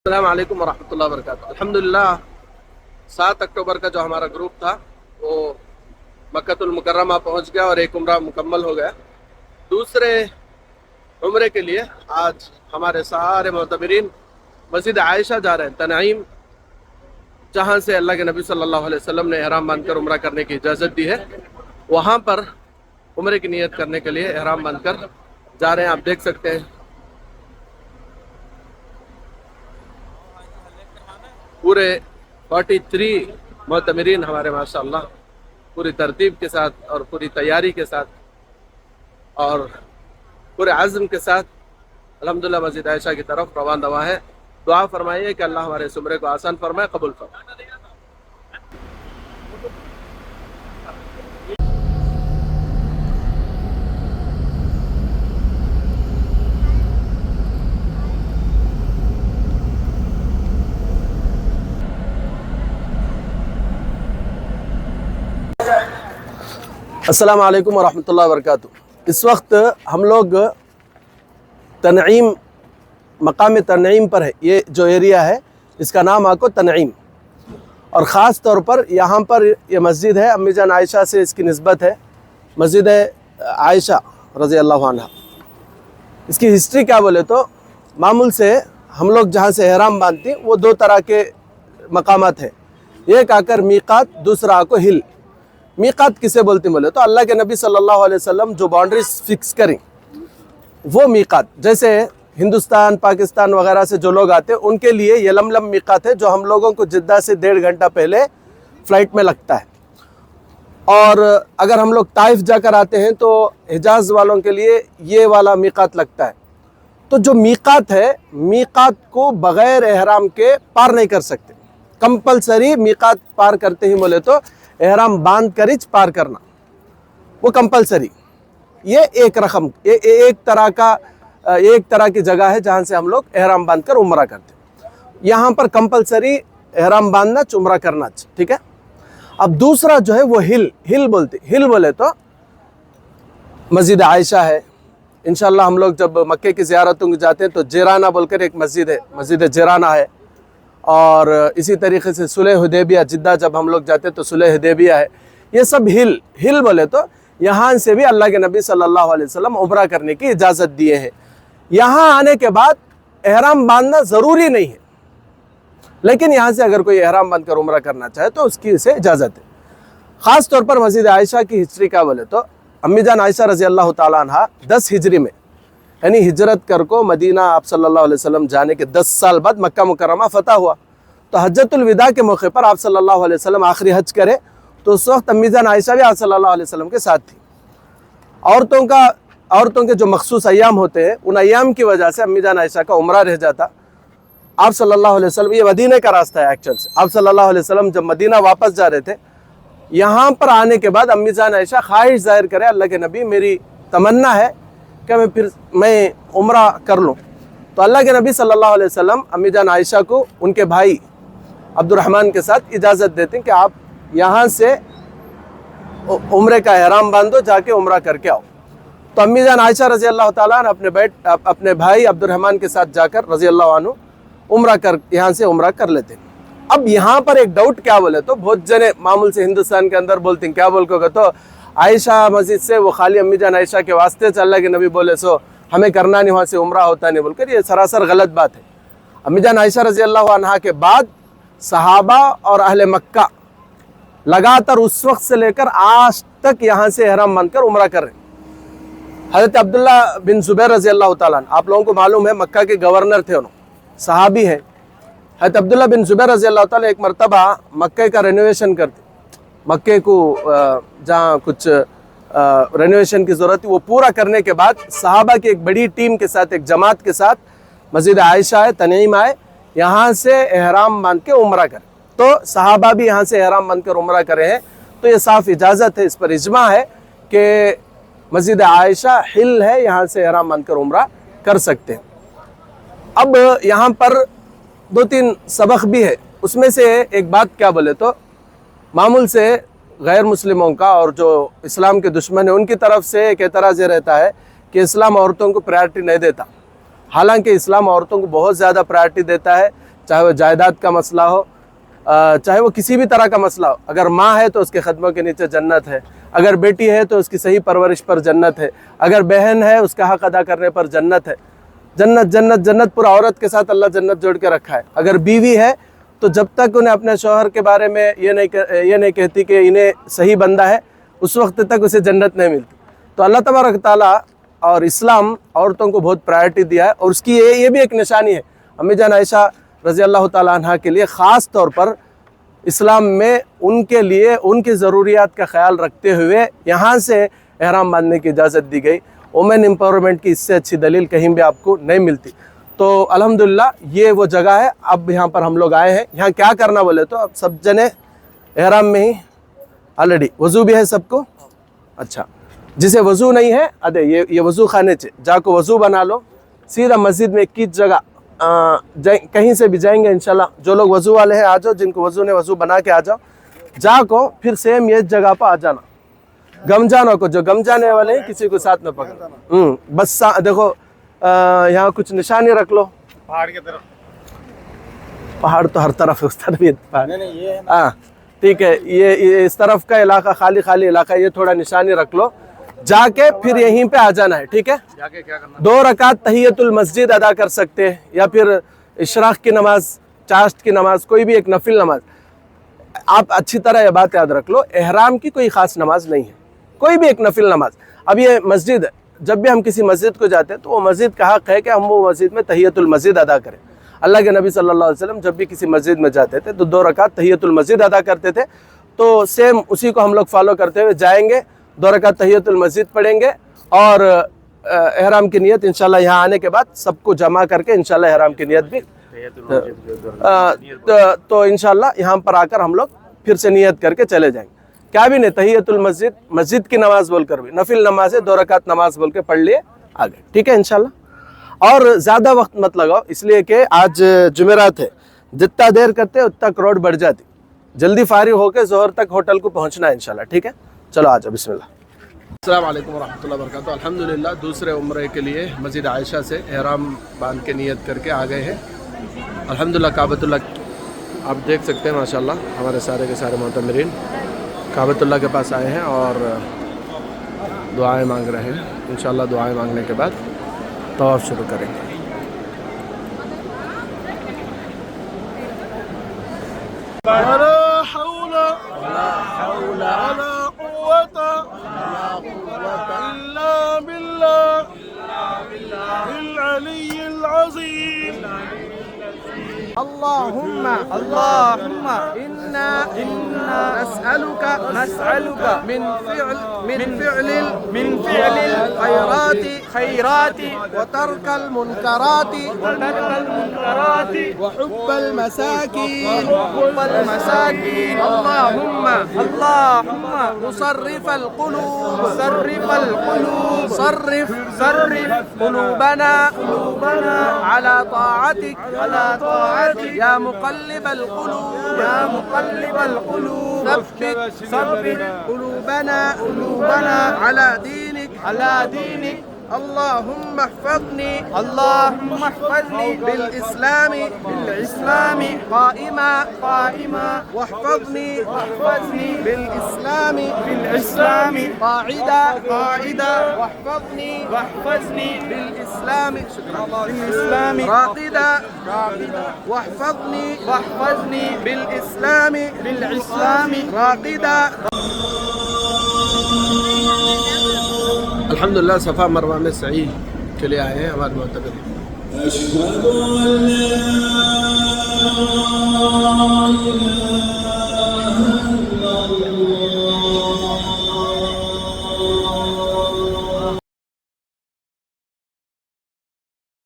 अस्सलाम वालेकुम वरहमतुल्लाहि वबरकातुहू। अल्हम्दुलिल्लाह 7 अक्टूबर का जो हमारा ग्रुप था वो मक्कतुल मुकर्रमा पहुंच गया और एक उम्रा मुकम्मल हो गया। दूसरे उम्रे के लिए आज हमारे सारे मोतबरीन मस्जिद आयशा जा रहे हैं, तनईम, जहाँ से अल्लाह के नबी सल्लल्लाहु अलैहि वसल्लम ने एहराम बांधकर उम्रा करने की इजाज़त दी है। वहाँ पर उम्रे की नियत करने के लिए एहराम बांधकर जा रहे हैं। आप देख सकते हैं पूरे 43 मोतमरीन हमारे माशाअल्लाह पूरी तरतीब के साथ और पूरी तैयारी के साथ और पूरे आज़म के साथ अल्हम्दुलिल्लाह मस्जिद आयशा की तरफ रवान दवा है। दुआ फरमाइए कि अल्लाह हमारे इस उम्रे को आसान फरमाए, कबूल फरमाए। अस्सलाम वालेकुम वरहमतुल्लाहि वबरकातुहू। इस वक्त हम लोग तनईम, मकाम तनईम पर है। ये जो एरिया है इसका नाम आपको तनईम, और ख़ास तौर पर यहाँ पर ये मस्जिद है, अम्मी जान आयशा से इसकी निस्बत है, मस्जिद आयशा रज़ी अल्लाह अन्हा। इसकी हिस्ट्री क्या बोले तो मामूल से हम लोग जहाँ से एहराम बांधते वो दो तरह के मकामात हैं। एक आकर मीक़ात, दूसरा आको हिल। मीक़ात किसे बोलते बोले तो अल्लाह के नबी सल्लल्लाहु अलैहि वसल्लम जो बाउंड्रीज फिक्स करें वो मीक़ात। जैसे हिंदुस्तान, पाकिस्तान वगैरह से जो लोग आते हैं उनके लिए यलमलम मीक़ात है, जो हम लोगों को जिद्दा से 1.5 घंटा पहले फ़्लाइट में लगता है। और अगर हम लोग ताइफ जाकर आते हैं तो हिजाज़ वालों के लिए ये वाला मीक़ात लगता है। तो जो मीक़ात है, मीक़ात को बग़ैर एहराम के पार नहीं कर सकते। कंपलसरी मीक़ात पार करते ही बोले तो एहराम बांध कर ही पार करना, वो कंपलसरी। ये एक रकम एक तरह की जगह है जहाँ से हम लोग एहराम बांध कर उम्रा करते हैं। यहाँ पर कंपलसरी एहराम बांधना, उम्रा करना, ठीक है। अब दूसरा जो है वो हिल बोलते। हिल बोले तो मस्जिद आयशा है। इंशाल्लाह हम लोग जब मक्के की ज़ियारतों में जाते हैं तो जिराना बोलकर एक मस्जिद है, मस्जिद जिराना है। और इसी तरीके से सुलह हुदैबिया, जिद्दा जब हम लोग जाते तो सुलह हुदैबिया है। ये सब हिल बोले तो यहाँ से भी अल्लाह के नबी सल्लल्लाहु अलैहि वसल्लम उम्रा करने की इजाज़त दिए हैं। यहाँ आने के बाद एहराम बांधना ज़रूरी नहीं है, लेकिन यहाँ से अगर कोई एहराम बांध कर उम्रा करना चाहे तो उसकी इसे इजाज़त है। ख़ास तौर पर मस्जिद आयशा की हिस्ट्री क्या बोले तो अम्मी जान आयशा रज़ी अल्लाह ताला अन्हा 10 हिजरी में, यानी हिजरत कर को मदीना आप सल्लल्लाहु अलैहि वसल्लम जाने के 10 साल बाद मक्का मुकर्रमा फ़तह हुआ। तो हज्जतुल विदा के मौके पर आप सल्लल्लाहु अलैहि वसल्लम आखिरी हज करे, तो उस वक्त अम्मी जान आयशा भी आप सल्लल्लाहु अलैहि वसल्लम के साथ थी। औरतों के जो मखसूस अय्याम होते हैं, उन अय्याम की वजह से अम्मी जान आयशा का उम्रा रह जाता। आप सल्लल्लाहु अलैहि वसल्लम, ये मदीने का रास्ता है एक्चुअल से, आप सल्लल्लाहु अलैहि वसल्लम जब मदीना वापस जा रहे थे, यहाँ पर आने के बाद अम्मी जान आयशा ख्वाहिश ज़ाहिर करे, अल्लाह के नबी मेरी तमन्ना है कि मैं उम्रा कर लूँ। तो अल्लाह के नबी सल्लल्लाहु अलैहि वसल्लम अम्मी जान आयशा को उनके भाई अब्दुर्रहमान के साथ इजाज़त देते हैं कि आप यहाँ से उम्रे का एहराम बांधो, जाके उम्रा करके आओ। तो अम्मी जान आयशा रज़ी अल्लाह ताला अपने भाई अब्दुर्रहमान के साथ जाकर रज़ी अल्लाह अन्हु उम्रा कर यहाँ से उम्रा कर लेते हैं। अब यहाँ पर एक डाउट क्या बोले तो बहुत जने मामूल से हिंदुस्तान के अंदर बोलते हैं, क्या बोल के तो आयशा मस्जिद से वो खाली अम्मी जान आयशा के वास्ते से अल्लाह के नबी बोले सो हमें करना नहीं, वहाँ से उम्रा होता नहीं बोलकर, ये सरासर गलत बात है। अम्मी जान आयशा रज़ी अल्लाह अन्हा के बाद सहाबा और अहले मक्का लगातार उस वक्त से लेकर आज तक यहाँ से एहराम बांधकर उम्रा कर रहे हैं। हज़रत अब्दुल्ला बिन ज़ुबैर रज़ी अल्लाह ताला, आप लोगों को मालूम है मक्का के गवर्नर थे, उन्होंने सहाबी हैं। हज़रत अब्दुल्ला बिन ज़ुबैर रज़ी अल्लाह ताला एक मरतबा मक्के का रेनोवेशन करते, मक्के को जहाँ कुछ रेनोवेशन की ज़रूरत थी वो पूरा करने के बाद सहाबा की एक बड़ी टीम के साथ, एक जमात के साथ मस्जिद आयशा है, तनईम आए, यहाँ से एहराम बांध के उम्रा करें। तो सहाबा भी यहाँ से एहराम बांध कर उम्रा करे हैं। तो ये साफ़ इजाज़त है, इस पर इजमा है कि मस्जिद आयशा हिल है, यहाँ से एहराम बांध कर उम्रा कर सकते हैं। अब यहाँ पर 2-3 सबक भी है। उसमें से एक बात क्या बोले तो मामूल से गैर मुस्लिमों का और जो इस्लाम के दुश्मन है उनकी तरफ से एक एतराज़ रहता है कि इस्लाम औरतों को प्रायोरिटी नहीं देता। हालांकि इस्लाम औरतों को बहुत ज़्यादा प्रायोरिटी देता है। चाहे वो जायदाद का मसला हो, चाहे वो किसी भी तरह का मसला हो। अगर माँ है तो उसके कदमों के नीचे जन्नत है, अगर बेटी है तो उसकी सही परवरिश पर जन्नत है, अगर बहन है उसका हक अदा करने पर जन्नत है। जन्नत जन्नत जन्नत, पूरा औरत के साथ अल्लाह जन्नत जोड़ के रखा है। अगर बीवी है तो जब तक उन्हें अपने शौहर के बारे में ये नहीं कहती कि इन्हें सही बंदा है, उस वक्त तक उसे जन्नत नहीं मिलती। तो अल्लाह तबारक ताला और इस्लाम औरतों को बहुत प्रायोरिटी दिया है, और उसकी ये भी एक निशानी है। अम्मी जान आयशा रज़ी अल्लाह ताला अन्हा के लिए ख़ास तौर पर इस्लाम में उनके लिए उनकी ज़रूरियात का ख्याल रखते हुए यहाँ से एहराम बांधने की इजाज़त दी गई। वुमेन एम्पावरमेंट की इससे अच्छी दलील कहीं भी आपको नहीं मिलती। तो अल्हम्दुलिल्लाह ये वो जगह है। अब यहाँ पर हम लोग आए हैं। यहाँ क्या करना बोले तो अब सब जने एहराम में ही ऑलरेडी वज़ू भी है सबको। अच्छा, जिसे वज़ू नहीं है अदे ये वज़ू खाने चे जाको वज़ू बना लो, सीधा मस्जिद में किस जगह कहीं से भी जाएंगे इंशाल्लाह। जो लोग वज़ू वाले हैं आ जाओ, जिनको वज़ू ने वज़ू बना के आ जाओ, जाको फिर सेम ये जगह पर आ जाना। गमजानों को जो गम जाने वाले हैं किसी को साथ न पकड़ो। बस देखो यहाँ कुछ निशानी रख लो। पहाड़ की तरफ, पहाड़ तो हर तरफ है, उस तरफ भी पहाड़। हाँ ठीक है, ये इस तरफ का इलाका खाली खाली इलाका, ये थोड़ा निशानी रख लो। जाके फिर यहीं पे आ जाना है। ठीक है, जाके क्या करना? 2 रकात तहियतुल मस्जिद अदा कर सकते हैं, या फिर इशराक की नमाज, चाश्त की नमाज, कोई भी एक नफिल नमाज। आप अच्छी तरह ये बात याद रख लो, एहराम की कोई ख़ास नमाज नहीं है, कोई भी एक नफिल नमाज। अब ये मस्जिद है, जब भी हम किसी मस्जिद को जाते हैं तो वो मस्जिद का हक़ है कि हम वो मस्जिद में तहियतुल मस्जिद अदा करें। अल्लाह के नबी सल्लल्लाहु अलैहि वसल्लम जब भी किसी मस्जिद में जाते थे तो 2 रकात तहियतुल मस्जिद अदा करते थे। तो सेम उसी को हम लोग फॉलो करते हुए जाएंगे, 2 रकात तहियतुल मस्जिद पढ़ेंगे, और एहराम की नियत इंशाल्लाह यहाँ आने के बाद सबको जमा करके इंशाल्लाह एहराम की नियत भी तो इंशाल्लाह यहाँ पर आकर हम लोग फिर से नियत करके चले जाएंगे। क्या भी नहीं, तहियतुल मस्जिद, मस्जिद की नमाज बोलकर भी नफिल नमाज है, 2 रकात नमाज बोल के पढ़ लिए आ गए। ठीक है इंशाल्लाह। और ज़्यादा वक्त मत लगाओ, इसलिए कि आज जुमेरात है, जितना देर करते उतना क्राउड बढ़ जाती। जल्दी फारिग होकर ज़ोहर तक होटल को पहुँचना है इंशाल्लाह। ठीक है, चलो आ जाओ, बिस्मिल्लाह। अस्सलाम वालेकुम रहमतुल्लाहि व बरकातहू। अल्हम्दुलिल्लाह दूसरे उम्रे के लिए मस्जिद आयशा से एहराम बांध के नियत करके आ गए हैं। अल्हम्दुलिल्लाह काबतुल्लाह आप देख सकते हैं माशाल्लाह, हमारे सारे के सारे मोतमिरीन काबतुल्लाह के पास आए हैं और दुआएं मांग रहे हैं। इंशाल्लाह दुआएं मांगने के बाद तवाफ़ शुरू करेंगे। اللهم إنا نسألك من فعل الخيرات وترك المنكرات وحب المساكين اللهم مصرف القلوب صرف قلوبنا على طاعتك يا مقلب القلوب ثبت قلوبنا على دينك اللهم احفظني بالإسلام قائما واحفظني بالإسلام قاعدا واحفظني بالإسلام راقدا واحفظني بالإسلام راقدا। अल्हम्दुलिल्लाह सफ़ा मरवा में सही के लिए आए हैं हमारे मोतबर। अशहदु अन ला